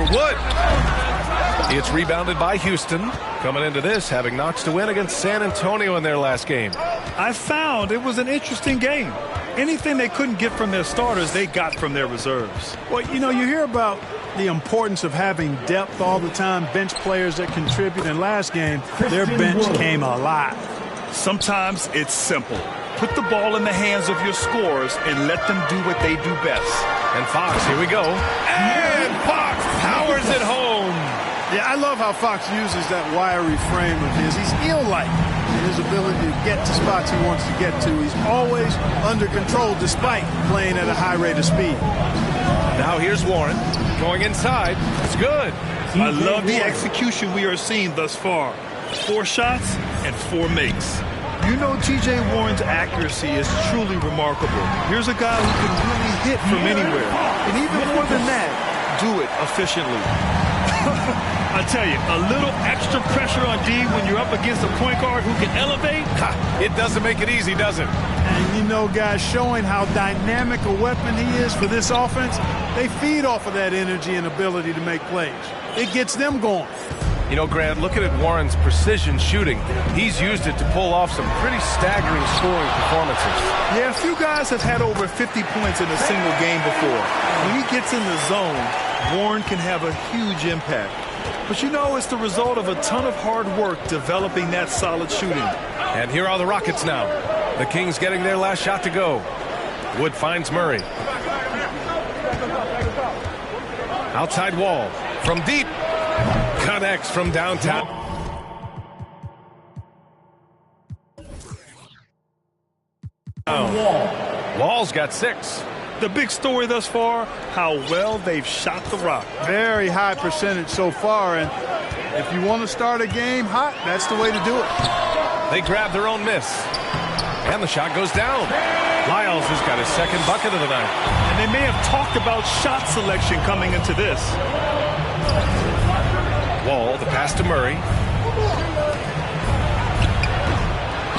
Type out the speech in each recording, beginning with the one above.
for Wood. It's rebounded by Houston. Coming into this, having notched a win against San Antonio in their last game. I found it was an interesting game. Anything they couldn't get from their starters, they got from their reserves. Well, you know, you hear about the importance of having depth all the time, bench players that contribute. In last game, their bench came alive. Sometimes it's simple. Put the ball in the hands of your scorers and let them do what they do best. And Fox, here we go. And Fox powers it home. Yeah, I love how Fox uses that wiry frame of his. He's eel-like in his ability to get to spots he wants to get to. He's always under control despite playing at a high rate of speed. Now here's Warren going inside. It's good. I love the execution we are seeing thus far. 4 shots and 4 makes. You know T.J. Warren's accuracy is truly remarkable. Here's a guy who can really hit from anywhere. And even more than that, do it efficiently. I tell you, a little extra pressure on D when you're up against a point guard who can elevate. It doesn't make it easy, does it? And you know, guys, showing how dynamic a weapon he is for this offense, they feed off of that energy and ability to make plays. It gets them going. You know, Grant, looking at Warren's precision shooting, he's used it to pull off some pretty staggering scoring performances. Yeah, a few guys have had over 50 points in a single game before. When he gets in the zone, Warren can have a huge impact. But you know, it's the result of a ton of hard work developing that solid shooting. And here are the Rockets now. The Kings getting their last shot to go. Wood finds Murray. Outside Wall from deep. Connects from downtown. Wall's got 6. The big story thus far, how well they've shot the rock. Very high percentage so far, and if you want to start a game hot, that's the way to do it. They grab their own miss. And the shot goes down. Lyles has got his second bucket of the night. And they may have talked about shot selection coming into this. Wall, the pass to Murray.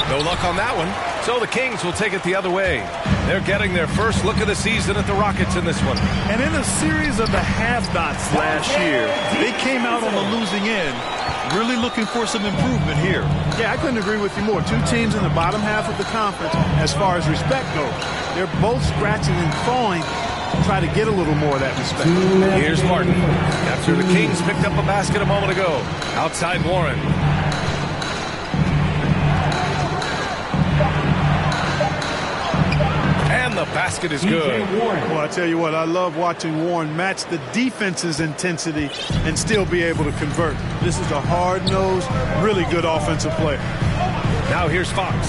No luck on that one. So the Kings will take it the other way. They're getting their first look of the season at the Rockets in this one. And in a series of the have-nots last year, they came out on the losing end, really looking for some improvement here. Yeah, I couldn't agree with you more. Two teams in the bottom half of the conference as far as respect goes. They're both scratching and clawing to try to get a little more of that respect. Here's Martin. After the Kings picked up a basket a moment ago. Outside Warren. And the basket is good. Well, I tell you what, I love watching Warren match the defense's intensity and still be able to convert. This is a hard-nosed, really good offensive player. Now here's Fox.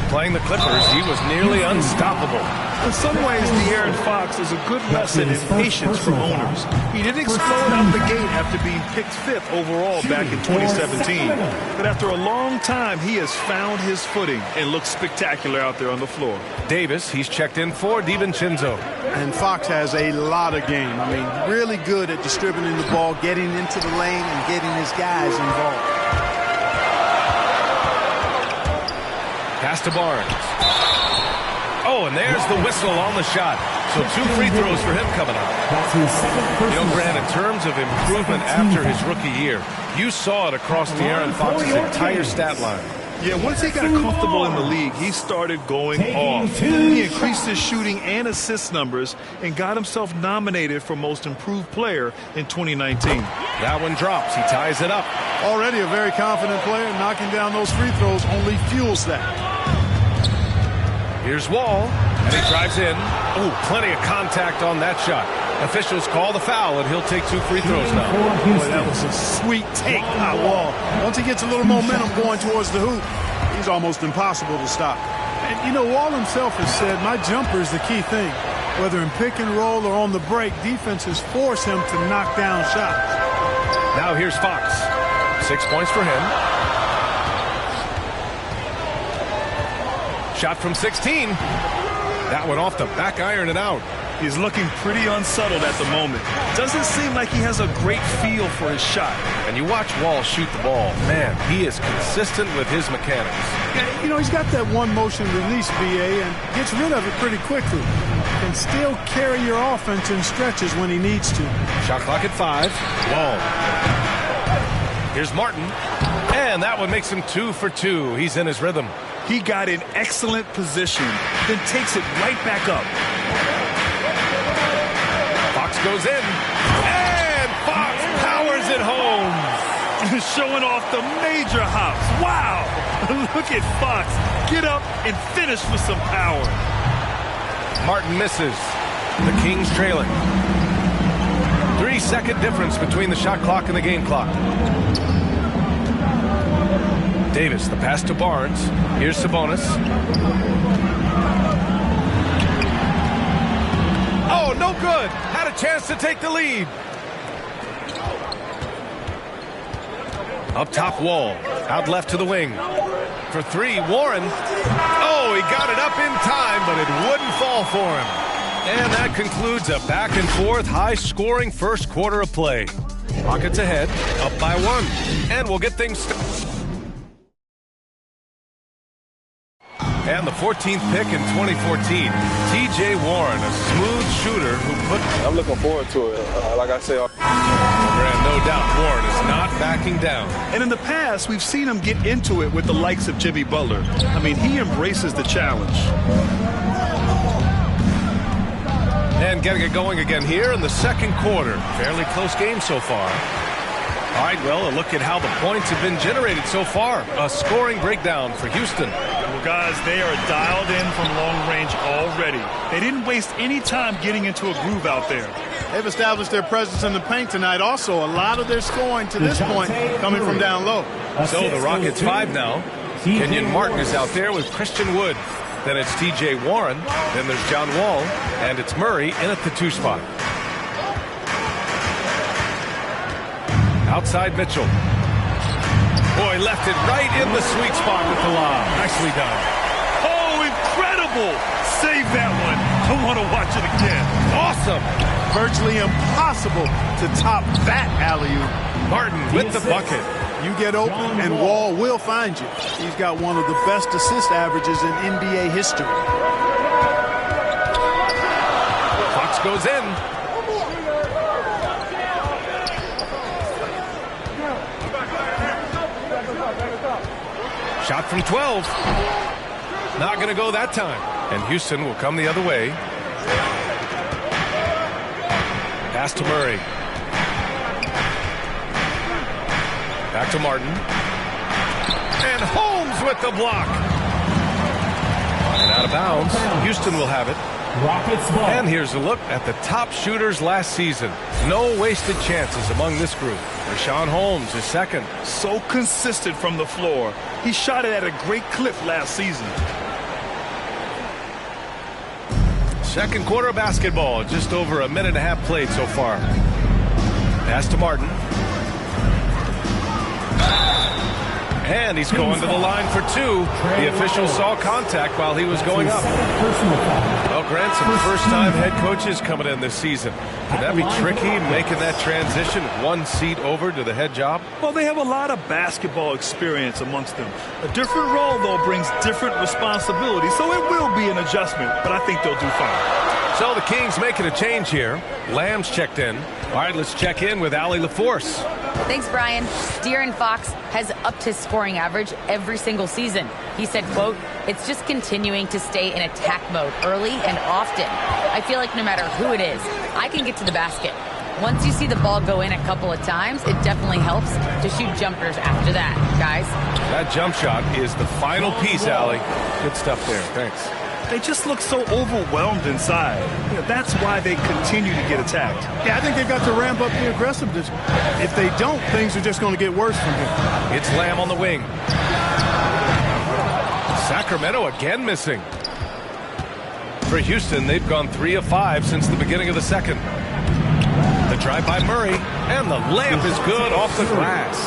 Playing the Clippers, he was nearly unstoppable. In some ways, De'Aaron Fox is a good lesson in patience for owners. He didn't explode out the gate after being picked 5th overall back in 2017. But after a long time, he has found his footing and looks spectacular out there on the floor. Davis, he's checked in for DiVincenzo. And Fox has a lot of game. I mean, really good at distributing the ball, getting into the lane, and getting his guys involved. Pass to Barnes. Oh, and there's the whistle on the shot. So 2 free throws for him coming up. You know, Grant, in terms of improvement after his rookie year, you saw it across De'Aaron Fox's entire stat line. Yeah, once he got comfortable in the league, he started going off. He increased his shooting and assist numbers and got himself nominated for Most Improved Player in 2019. That one drops. He ties it up. Already a very confident player. Knocking down those free throws only fuels that. Here's Wall, and he drives in. Oh, plenty of contact on that shot. Officials call the foul, and he'll take 2 free throws now. Boy, that was a sweet take by Wall. Once he gets a little momentum going towards the hoop, he's almost impossible to stop. And, you know, Wall himself has said, my jumper is the key thing. Whether in pick and roll or on the break, defenses force him to knock down shots. Now here's Fox. 6 points for him. Shot from 16. That one off the back iron and out. He's looking pretty unsettled at the moment. Doesn't seem like he has a great feel for his shot. And you watch Wall shoot the ball. Man, he is consistent with his mechanics. Yeah, you know, he's got that one motion release, BA, and gets rid of it pretty quickly. Can still carry your offense in stretches when he needs to. Shot clock at 5. Wall. Here's Martin. And that one makes him 2 for 2. He's in his rhythm. He got in excellent position, then takes it right back up. Fox goes in. And Fox powers it home. Showing off the major hops. Wow. Look at Fox. Get up and finish with some power. Martin misses. The Kings trailing. 3-second difference between the shot clock and the game clock. Davis, the pass to Barnes. Here's Sabonis. Oh, no good. Had a chance to take the lead. Up top, Wall. Out left to the wing. For 3, Warren. Oh, he got it up in time, but it wouldn't fall for him. And that concludes a back-and-forth, high-scoring first quarter of play. Rockets ahead, up by 1. And we'll get things started. And the 14th pick in 2014, T.J. Warren, a smooth shooter who put... I'm looking forward to it. Like I said... And no doubt, Warren is not backing down. And in the past, we've seen him get into it with the likes of Jimmy Butler. I mean, he embraces the challenge. And getting it going again here in the second quarter. Fairly close game so far. All right, well, a look at how the points have been generated so far. A scoring breakdown for Houston. Well, guys, they are dialed in from long range already. They didn't waste any time getting into a groove out there. They've established their presence in the paint tonight. Also, a lot of their scoring to this point coming from down low. So the Rockets 5 now. Kenyon Martin is out there with Christian Wood. Then it's T.J. Warren. Then there's John Wall. And it's Murray in at the 2 spot. Outside Mitchell. Boy, left it right in the sweet spot with the lob. Nicely done. Oh, incredible. Save that one. I want to watch it again. Awesome. Virtually impossible to top that alley-oop. Martin with the bucket. You get open and Wall will find you. He's got one of the best assist averages in NBA history. Fox goes in. Shot from 12. Not going to go that time. And Houston will come the other way. Pass to Murray. Back to Martin. And Holmes with the block. And out of bounds. Houston will have it. Rockets ball. And here's a look at the top shooters last season. No wasted chances among this group. Richaun Holmes is second. So consistent from the floor. He shot it at a great clip last season. Second quarter of basketball. Just over a minute and a half played so far. Pass to Martin. And he's going to the line for 2. The official saw contact while he was going up. Well, Grant, some first-time head coaches coming in this season. Can that be tricky, making that transition 1 seat over to the head job? Well, they have a lot of basketball experience amongst them. A different role, though, brings different responsibilities, so it will be an adjustment, but I think they'll do fine. So the Kings making a change here. Lamb's checked in. All right, let's check in with Allie LaForce. Thanks, Brian. De'Aaron Fox has upped his scoring average every single season. He said, quote, "It's just continuing to stay in attack mode early and often. I feel like no matter who it is, I can get to the basket. Once you see the ball go in a couple of times, it definitely helps to shoot jumpers after that, guys." That jump shot is the final piece, Allie. Good stuff there. Thanks. They just look so overwhelmed inside. You know, that's why they continue to get attacked. Yeah, I think they've got to ramp up the aggressiveness. If they don't, things are just going to get worse from here. It's Lamb on the wing. Sacramento again missing. For Houston, they've gone 3 of 5 since the beginning of the second. The drive by Murray, and the layup is good off the glass.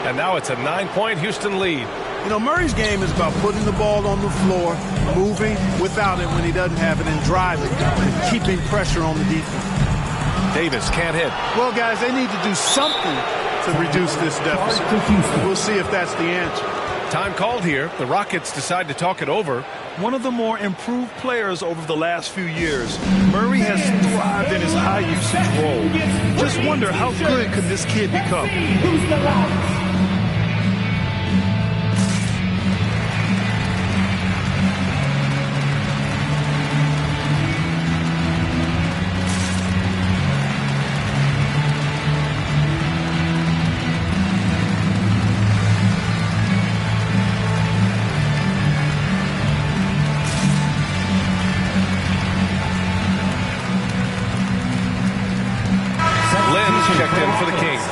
And now it's a 9-point Houston lead. You know, Murray's game is about putting the ball on the floor, moving without it when he doesn't have it, and driving and keeping pressure on the defense. Davis can't hit. Well, guys, they need to do something to reduce this deficit. We'll see if that's the answer. Time called here. The Rockets decide to talk it over. One of the more improved players over the last few years, Murray has thrived in his high-usage role. Just wonder how good could this kid become? Checked in for the Kings.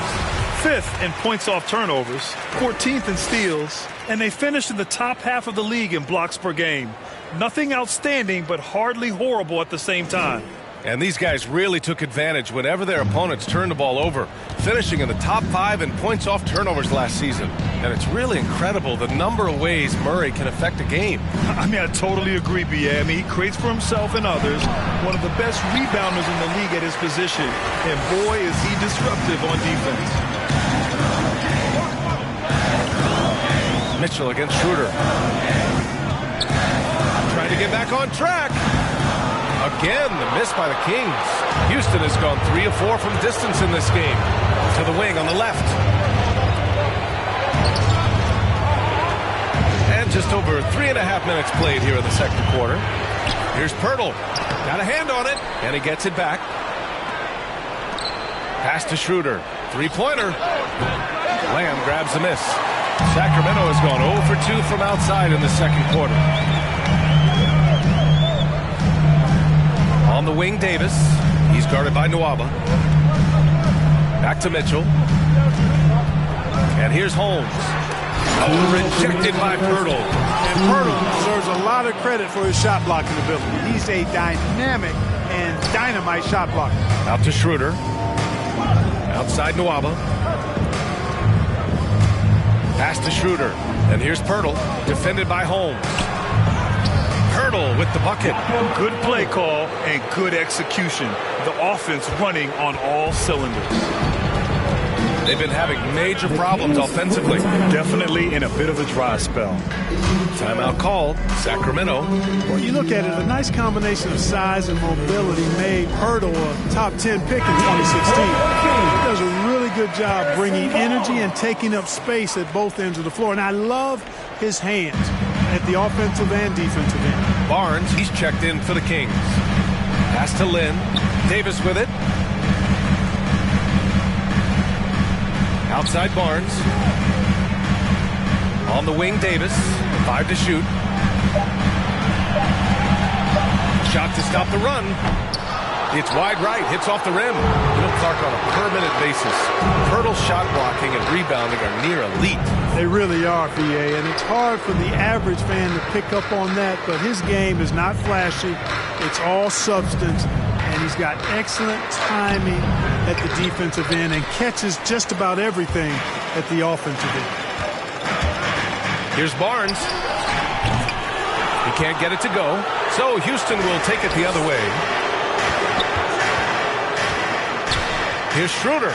5th in points off turnovers, 14th in steals, and they finished in the top half of the league in blocks per game. Nothing outstanding, but hardly horrible at the same time. And these guys really took advantage whenever their opponents turned the ball over, finishing in the top 5 in points off turnovers last season. And it's really incredible the number of ways Murray can affect a game. I mean, I totally agree, B.A. I mean, he creates for himself and others, one of the best rebounders in the league at his position. And boy, is he disruptive on defense. Mitchell against Schroeder. Trying to get back on track. Again, the miss by the Kings. Houston has gone 3 of 4 from distance in this game. To the wing on the left. And just over 3.5 minutes played here in the second quarter. Here's Pirtle. Got a hand on it, and he gets it back. Pass to Schroeder. Three-pointer. Lamb grabs the miss. Sacramento has gone 0 for 2 from outside in the second quarter. On the wing, Davis. He's guarded by Nwaba. Back to Mitchell. And here's Holmes. Oh, rejected by Pirtle. And Pirtle deserves a lot of credit for his shot blocking ability. He's a dynamic and dynamite shot blocker. Out to Schroeder. Outside Nwaba. Pass to Schroeder. And here's Pirtle. Defended by Holmes. Pirtle with the bucket. Good play call and good execution. The offense running on all cylinders. They've been having major problems offensively. Definitely in a bit of a dry spell. Timeout called. Sacramento. Well, you look at it, a nice combination of size and mobility made Pirtle a top 10 pick in 2016. He does a really good job bringing energy and taking up space at both ends of the floor. And I love his hands at the offensive and defensive end. Barnes, he's checked in for the Kings. Pass to Lynn. Davis with it. Outside Barnes. On the wing, Davis. 5 to shoot. Shot to stop the run. It's wide right. Hits off the rim. Will Clark on a permanent basis. Pirtle's shot blocking and rebounding are near elite. They really are, BA, and it's hard for the average fan to pick up on that, but his game is not flashy. It's all substance, and he's got excellent timing at the defensive end and catches just about everything at the offensive end. Here's Barnes. He can't get it to go, so Houston will take it the other way. Here's Schroeder.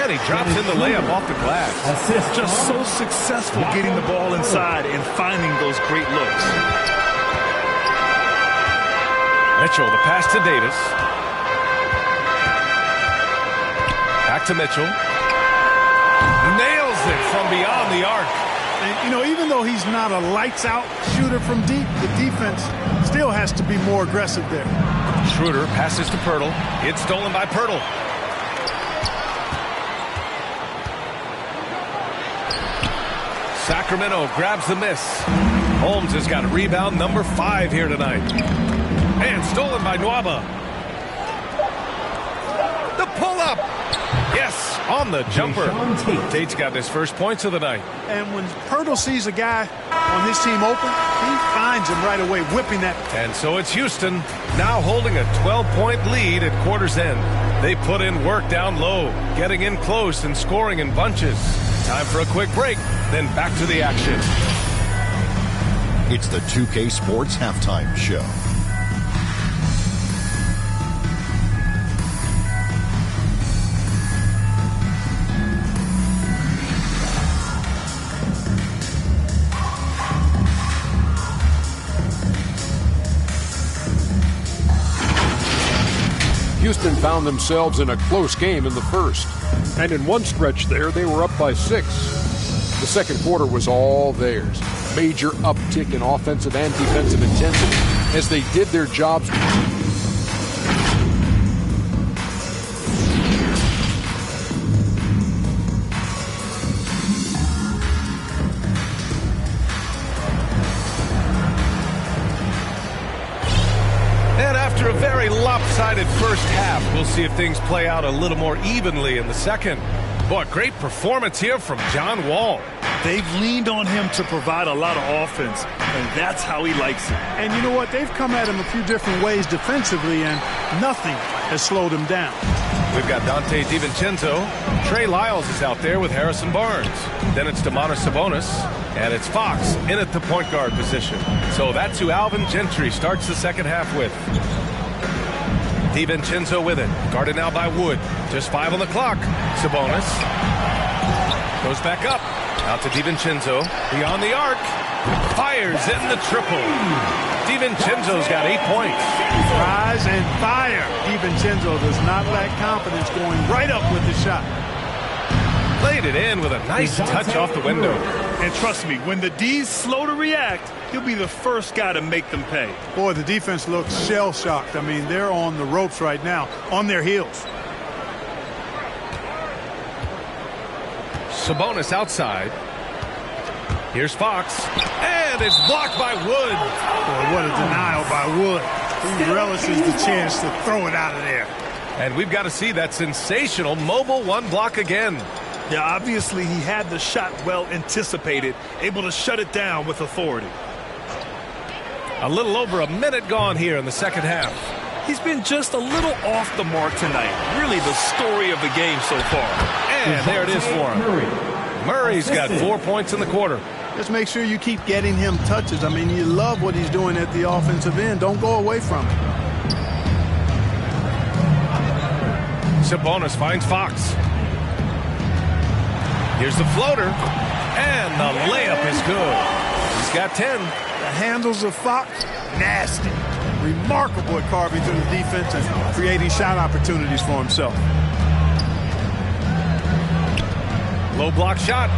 And he drops in the layup off the glass. Just so successful getting the ball inside and finding those great looks. Mitchell, the pass to Davis. Back to Mitchell. Nails it from beyond the arc. And, you know, even though he's not a lights-out shooter from deep, the defense still has to be more aggressive there. Schroeder passes to Pirtle. It's stolen by Pirtle. Sacramento grabs the miss. Holmes has got rebound number 5 here tonight. And stolen by Nwaba. The pull-up. Yes, on the jumper. Tate's got his first points of the night. And when Pirtle sees a guy on his team open, he finds him right away, whipping that. And so it's Houston now holding a 12-point lead at quarter's end. They put in work down low, getting in close and scoring in bunches. Time for a quick break, then back to the action. It's the 2K Sports Halftime Show. Houston found themselves in a close game in the first. And in one stretch there, they were up by 6. The second quarter was all theirs. Major uptick in offensive and defensive intensity as they did their jobs. And after a very lopsided first half, we'll see if things play out a little more evenly in the second. Boy, great performance here from John Wall. They've leaned on him to provide a lot of offense, and that's how he likes it. And you know what? They've come at him a few different ways defensively, and nothing has slowed him down. We've got Dante DiVincenzo. Trey Lyles is out there with Harrison Barnes. Then it's Domantas Sabonis, and it's Fox in at the point guard position. So that's who Alvin Gentry starts the second half with. DiVincenzo with it. Guarded now by Wood. Just 5 on the clock. Sabonis goes back up. Out to DiVincenzo. Beyond the arc. Fires in the triple. DiVincenzo's got 8 points. Rise and fire. DiVincenzo does not lack confidence, going right up with the shot. Played it in with a nice touch off the window. And trust me, when the D's slow to react, he'll be the first guy to make them pay. Boy, the defense looks shell-shocked. I mean, they're on the ropes right now, on their heels. Sabonis outside. Here's Fox. And it's blocked by Wood. Boy, what a denial by Wood. He relishes the chance to throw it out of there. And we've got to see that sensational mobile one block again. Yeah, obviously he had the shot well anticipated, able to shut it down with authority. A little over a minute gone here in the second half. He's been just a little off the mark tonight. Really the story of the game so far. And there it is for him. Murray's got 4 points in the quarter. Just make sure you keep getting him touches. I mean, you love what he's doing at the offensive end. Don't go away from it. Sabonis finds Fox. Here's the floater. And the layup is good. He's got 10. The handles of Fox, nasty. Remarkable at carving through the defense and creating shot opportunities for himself. Low block shot.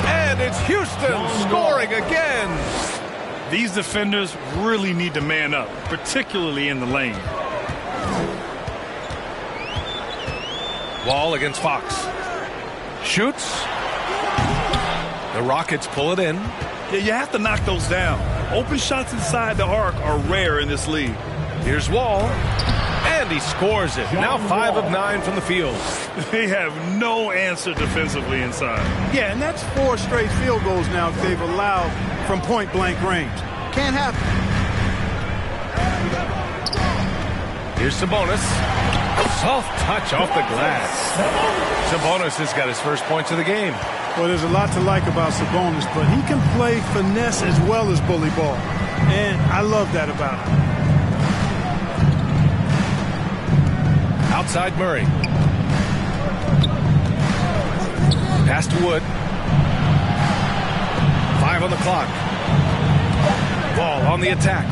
And it's Houston scoring again. These defenders really need to man up, particularly in the lane. Wall against Fox. Shoots. The Rockets pull it in. Yeah, you have to knock those down. Open shots inside the arc are rare in this league. Here's Wall. And he scores it. Now 5 of 9 from the field. They have no answer defensively inside. Yeah, and that's 4 straight field goals now they've allowed from point-blank range. Can't happen. Here's Sabonis. Soft touch off the glass. Sabonis has got his first points of the game. Well, there's a lot to like about Sabonis, but he can play finesse as well as bully ball. And I love that about him. Outside Murray. Pass to Wood. 5 on the clock. Ball on the attack.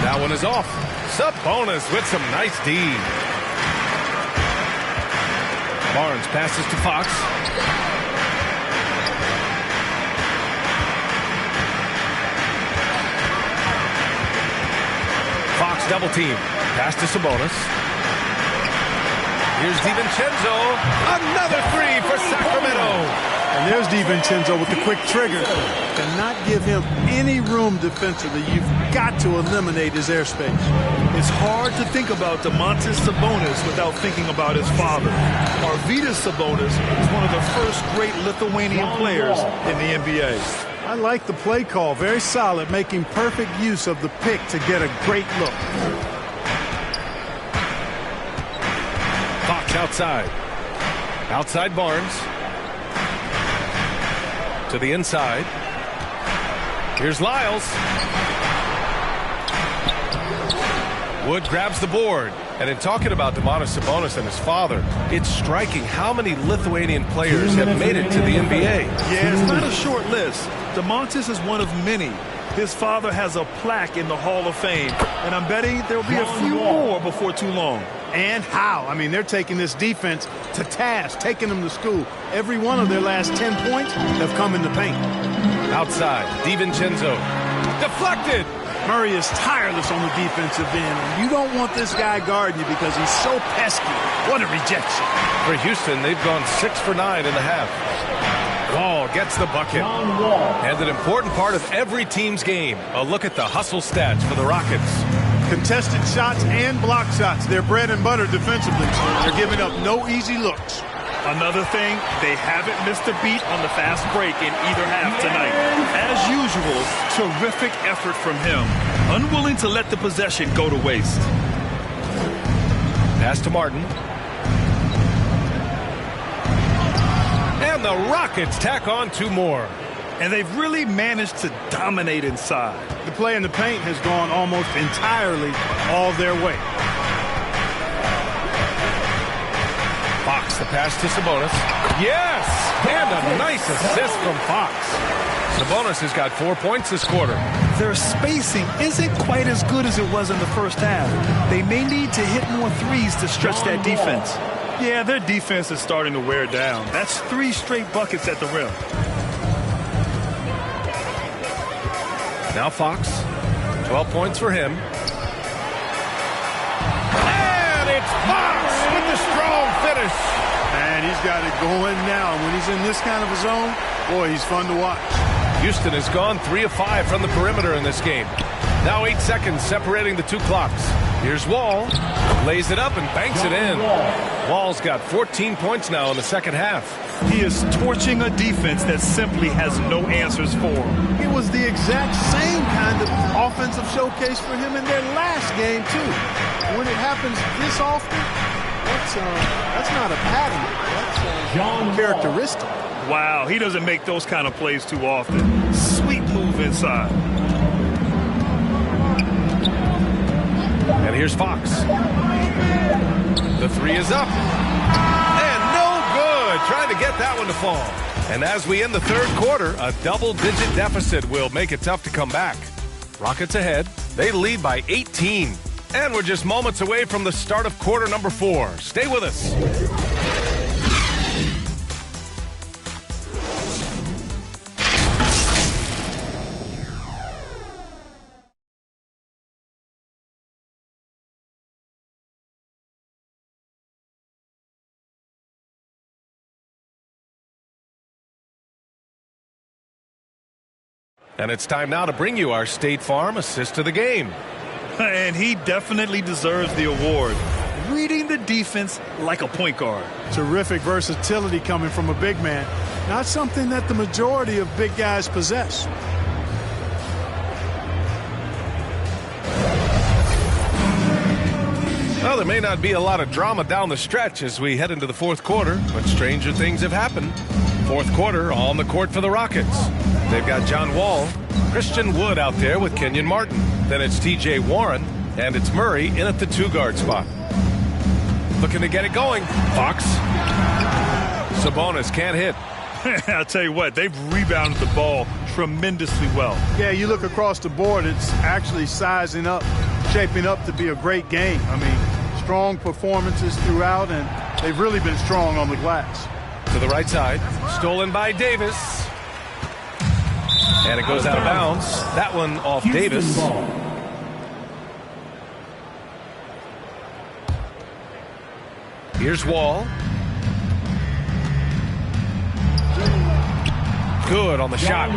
That one is off. Sabonis with some nice D. Barnes passes to Fox. Fox double team. Pass to Sabonis. Here's DiVincenzo. Another 3 for Sacramento. And there's DiVincenzo with the quick trigger. Cannot give him any room defensively. You've got to eliminate his airspace. It's hard to think about Domantas Sabonis without thinking about his father. Arvydas Sabonis is one of the first great Lithuanian players in the NBA. I like the play call. Very solid, making perfect use of the pick to get a great look. Fox outside. Outside Barnes. To the inside. Here's Lyles. Wood grabs the board. And in talking about Domantas Sabonis and his father, it's striking how many Lithuanian players have made it to the NBA. Yeah, it's not a short list. Domantas is one of many. His father has a plaque in the Hall of Fame, and I'm betting there'll be a few more before too long. And how? I mean, they're taking this defense to task, taking them to school. Every one of their last 10 points have come in the paint. Outside, DiVincenzo. Deflected! Murray is tireless on the defensive end, and you don't want this guy guarding you because he's so pesky. What a rejection. For Houston, they've gone 6 for 9 in the half. Wall gets the bucket. And an important part of every team's game, a look at the hustle stats for the Rockets. Contested shots and block shots. They're bread and butter defensively. They're giving up no easy looks. Another thing, they haven't missed a beat on the fast break in either half tonight. As usual, terrific effort from him. Unwilling to let the possession go to waste. Pass to Martin. And the Rockets tack on 2 more. And they've really managed to dominate inside. The play in the paint has gone almost entirely all their way. Fox, the pass to Sabonis. Yes! And a nice assist from Fox. Sabonis has got 4 points this quarter. Their spacing isn't quite as good as it was in the first half. They may need to hit more threes to stretch that defense. Yeah, their defense is starting to wear down. That's 3 straight buckets at the rim. Now Fox, 12 points for him. And it's Fox with the strong finish. And he's got it going now. When he's in this kind of a zone, boy, he's fun to watch. Houston has gone 3 of 5 from the perimeter in this game. Now 8 seconds separating the 2 clocks. Here's Wall, lays it up and banks it in. Wall's got 14 points now in the second half. He is torching a defense that simply has no answers for him. It was the exact same kind of offensive showcase for him in their last game, too. When it happens this often, that's not a pattern. That's characteristic. Wow, he doesn't make those kind of plays too often. Sweet move inside. And here's Fox. The 3 is up. And no good. Trying to get that one to fall. And as we end the third quarter, a double-digit deficit will make it tough to come back. Rockets ahead. They lead by 18. And we're just moments away from the start of quarter number 4. Stay with us. And it's time now to bring you our State Farm assist of the game. And he definitely deserves the award. Reading the defense like a point guard. Terrific versatility coming from a big man. Not something that the majority of big guys possess. Well, there may not be a lot of drama down the stretch as we head into the fourth quarter, but stranger things have happened. Fourth quarter on the court for the Rockets. They've got John Wall, Christian Wood out there with Kenyon Martin. Then it's T.J. Warren, and it's Murray in at the 2-guard spot. Looking to get it going. Fox. Sabonis can't hit. I'll tell you what, they've rebounded the ball tremendously well. Yeah, you look across the board, it's actually sizing up, shaping up to be a great game. I mean, strong performances throughout, and they've really been strong on the glass. To the right side, stolen by Davis. And it goes out of bounds. That one off Davis. Here's Wall. Good on the shot.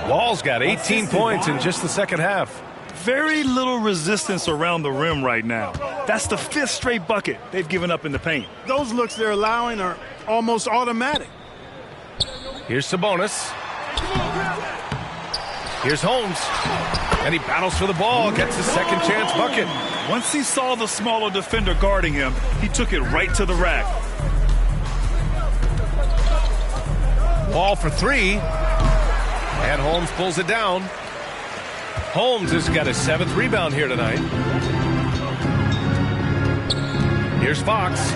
Wall's got 18 points in just the second half. Very little resistance around the rim right now. That's the 5th straight bucket they've given up in the paint. Those looks they're allowing are almost automatic. Here's Sabonis. Here's Holmes. And he battles for the ball, gets his second chance bucket. Once he saw the smaller defender guarding him, he took it right to the rack. Ball for three. And Holmes pulls it down. Holmes has got his 7th rebound here tonight. Here's Fox.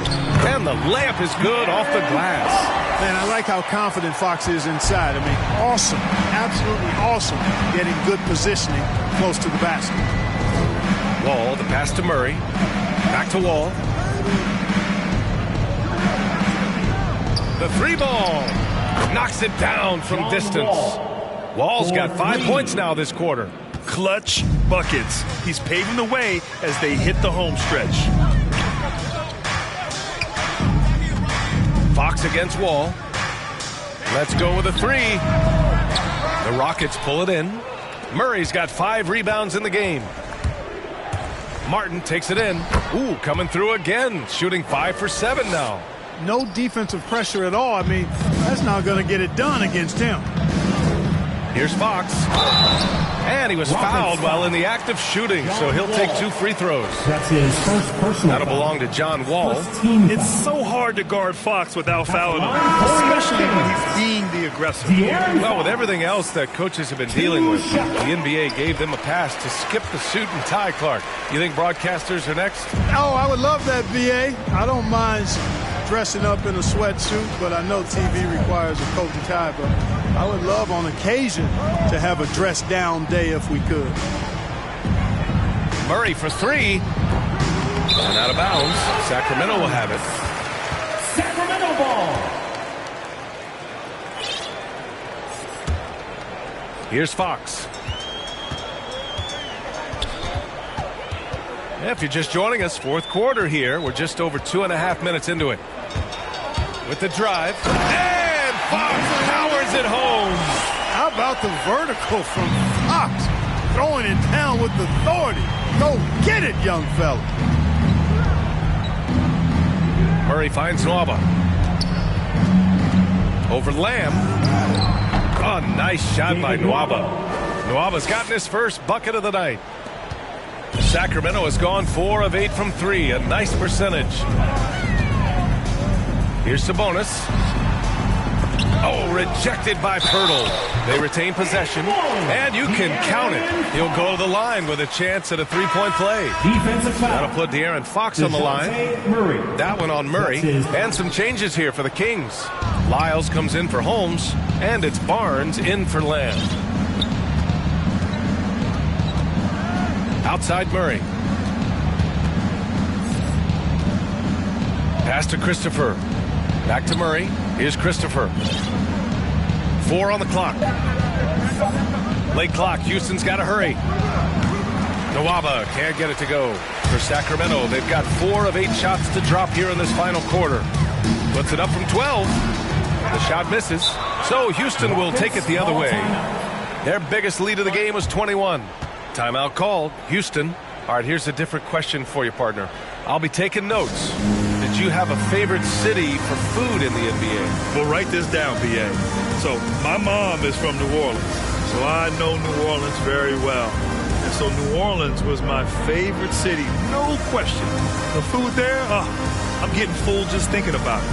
And the layup is good off the glass. Man, I like how confident Fox is inside. I mean, awesome. Absolutely awesome. Getting good positioning close to the basket. Wall, the pass to Murray. Back to Wall. The 3 ball. Knocks it down from distance. Wall's got 5 points now this quarter. Clutch buckets. He's paving the way as they hit the home stretch. Fox against Wall. Let's go with a 3. The Rockets pull it in. Murray's got 5 rebounds in the game. Martin takes it in. Ooh, coming through again. Shooting 5 for 7 now. No defensive pressure at all. I mean, that's not going to get it done against him. Here's Fox. And he was fouled while in the act of shooting, so he'll take 2 free throws. That's his first personal. That'll belong to John Wall. It's so hard to guard Fox without fouling him, especially when he's being the aggressor. Well, with everything else that coaches have been dealing with, the NBA gave them a pass to skip the suit and tie, Clark. You think broadcasters are next? Oh, I would love that, VA. I don't mind dressing up in a sweatsuit, but I know TV requires a coat and tie, but I would love on occasion to have a dress down day if we could. Murray for 3. And out of bounds. Sacramento will have it. Sacramento ball. Here's Fox. If you're just joining us, 4th quarter here. We're just over 2.5 minutes into it. With the drive. And Fox powers it home. How about the vertical from Fox? Throwing it down with authority. Go get it, young fella. Murray finds Nwaba. Over Lamb. Oh, nice shot by Nwaba. Nwaba's gotten his first bucket of the night. Sacramento has gone 4 of 8 from 3. A nice percentage. Here's Sabonis. Oh, rejected by Pirtle. They retain possession, and you can count it. He'll go to the line with a chance at a 3-point play. Defensive foul. That'll put De'Aaron Fox on the line. That one on Murray. And some changes here for the Kings. Lyles comes in for Holmes, and it's Barnes in for Lamb. Outside Murray. Pass to Christopher. Back to Murray. Here's Christopher. 4 on the clock. Late clock. Houston's got to hurry. Nwaba can't get it to go. For Sacramento, they've got 4 of 8 shots to drop here in this final quarter. Puts it up from 12. The shot misses. So Houston will take it the other way. Their biggest lead of the game was 21. Timeout called. Houston. All right, here's a different question for you, partner. I'll be taking notes. Did you have a favorite city for food in the NBA? Well, write this down, BA. So my mom is from New Orleans, so I know New Orleans very well. And so New Orleans was my favorite city, no question. The food there, I'm getting full just thinking about it.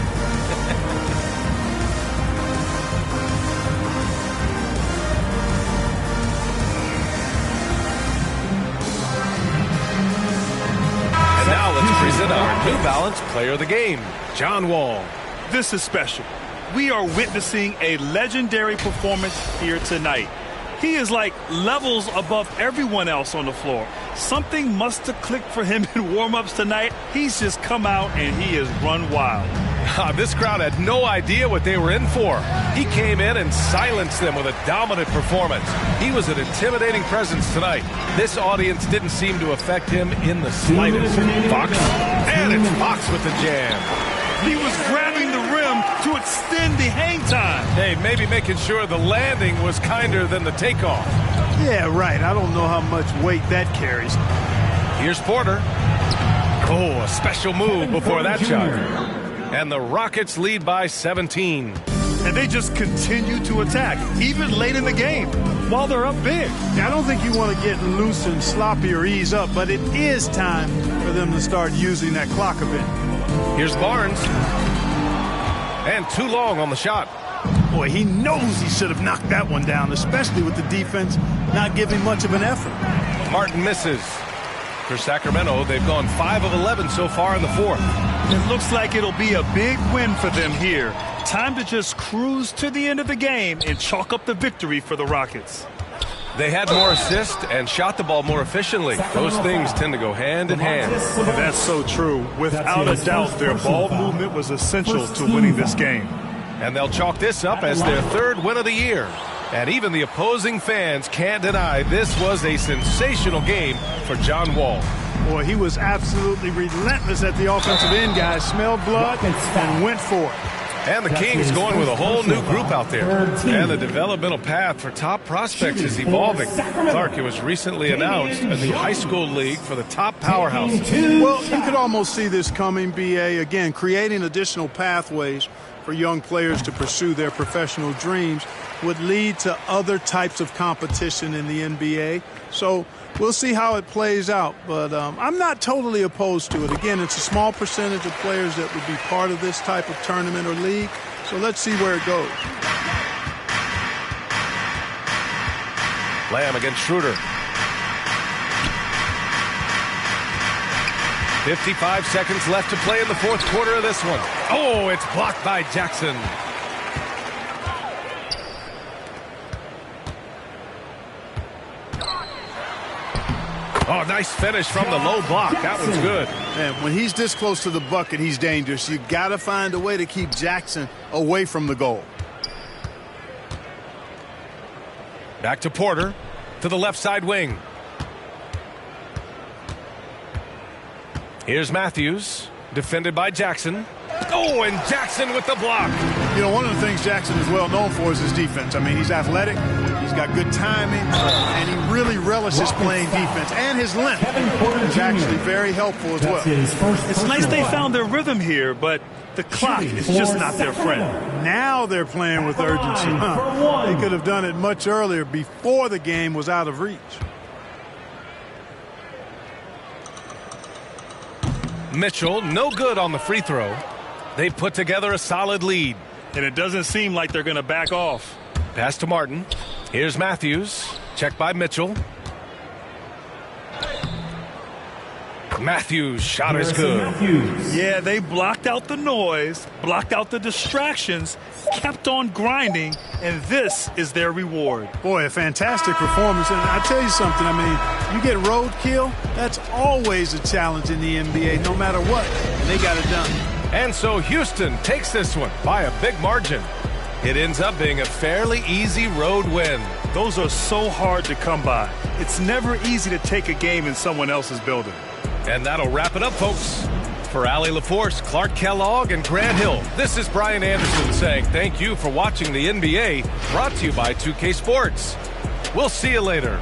Now let's present our New Balance Player of the Game, John Wall. This is special. We are witnessing a legendary performance here tonight. He is like levels above everyone else on the floor. Something must have clicked for him in warm-ups tonight. He's just come out and he has run wild. This crowd had no idea what they were in for. He came in and silenced them with a dominant performance. He was an intimidating presence tonight. This audience didn't seem to affect him in the slightest. Fox, and it's Fox with the jam. He was grabbing the rim to extend the hang time. Hey, maybe making sure the landing was kinder than the takeoff. Yeah, right. I don't know how much weight that carries. Here's Porter. Oh, a special move before that shot. And the Rockets lead by 17. And they just continue to attack, even late in the game, while they're up big. I don't think you want to get loose and sloppy or ease up, but it is time for them to start using that clock a bit. Here's Barnes. And too long on the shot. Boy, he knows he should have knocked that one down, especially with the defense not giving much of an effort. Martin misses. For Sacramento, they've gone 5 of 11 so far in the fourth. It looks like it'll be a big win for them here. Time to just cruise to the end of the game and chalk up the victory for the Rockets. They had more assists and shot the ball more efficiently. Those things tend to go hand in hand. That's so true. Without a doubt, their ball movement was essential to winning this game. And they'll chalk this up as their third win of the year. And even the opposing fans can't deny this was a sensational game for John Wall. Boy, he was absolutely relentless at the offensive end, guys. Smelled blood and went for it. And the Kings going with a whole new group out there. And the developmental path for top prospects is evolving. Clark, it was recently announced in the high school league for the top powerhouse. Well, you could almost see this coming, B.A. Again, creating additional pathways for young players to pursue their professional dreams would lead to other types of competition in the NBA. So we'll see how it plays out. But I'm not totally opposed to it. Again, it's a small percentage of players that would be part of this type of tournament or league. So let's see where it goes. Lamb against Schroeder. 55 seconds left to play in the fourth quarter of this one. Oh, it's blocked by Jackson. Oh, nice finish from the low block. That one's good. Man, when he's this close to the bucket, he's dangerous. You got to find a way to keep Jackson away from the goal. Back to Porter, to the left side wing. Here's Matthews, defended by Jackson. Oh, and Jackson with the block. You know, one of the things Jackson is well known for is his defense. I mean, he's athletic, he's got good timing, and he really relishes playing defense. And his length is actually very helpful as well. It's nice they found their rhythm here, but the clock is just not their friend. Now they're playing with urgency. They could have done it much earlier, before the game was out of reach. Mitchell, no good on the free throw. They put together a solid lead. And it doesn't seem like they're going to back off. Pass to Martin. Here's Matthews. Checked by Mitchell. Matthews' shot is good. Yeah, they blocked out the noise, blocked out the distractions, kept on grinding, and this is their reward. Boy, a fantastic performance. And I tell you something, I mean, you get roadkill, that's always a challenge in the NBA, no matter what. And they got it done. And so Houston takes this one by a big margin. It ends up being a fairly easy road win. Those are so hard to come by. It's never easy to take a game in someone else's building. And that'll wrap it up, folks. For Allie LaForce, Clark Kellogg, and Grant Hill, this is Brian Anderson saying thank you for watching the NBA, brought to you by 2K Sports. We'll see you later.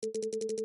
you.